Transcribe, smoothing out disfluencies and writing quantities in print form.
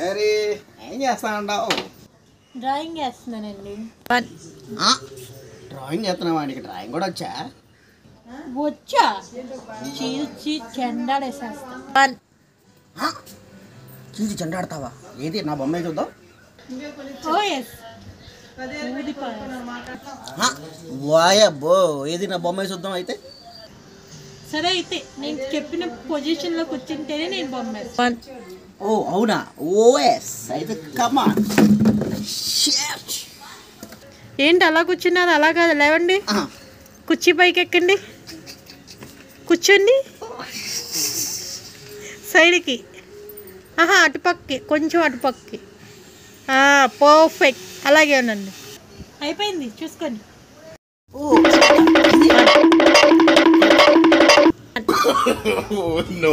అరే ఏం చేస్తానంటావు? డ్రాయింగ్ వేస్తున్నానండి. డ్రాయింగ్ చేస్తున్నావా? నీకు డ్రాయింగ్ కూడా వచ్చా? వచ్చా? చీల్చి చెండాడేసేస్తా. చీల్చి చెండాడతావా? ఏది నా బొమ్మ చూద్దాం. వాయబ్బో, ఏది నా బొమ్మ చూద్దాం అయితే. సరే అయితే నేను చెప్పిన పొజిషన్లో కూర్చుంటేనే నేను బొమ్మ. ఓ అవునా? ఓఎస్ అయితే కమాన్. ఏంటి అలా కూర్చున్నారు? అలా కాదు, లేవండి. కుర్చీ పైకి ఎక్కండి, కూర్చోండి. సైడ్కి, అటుపక్కకి, కొంచెం అటుపక్కకి. పర్ఫెక్ట్, అలాగే ఉండండి. అయిపోయింది, చూసుకోండి. No.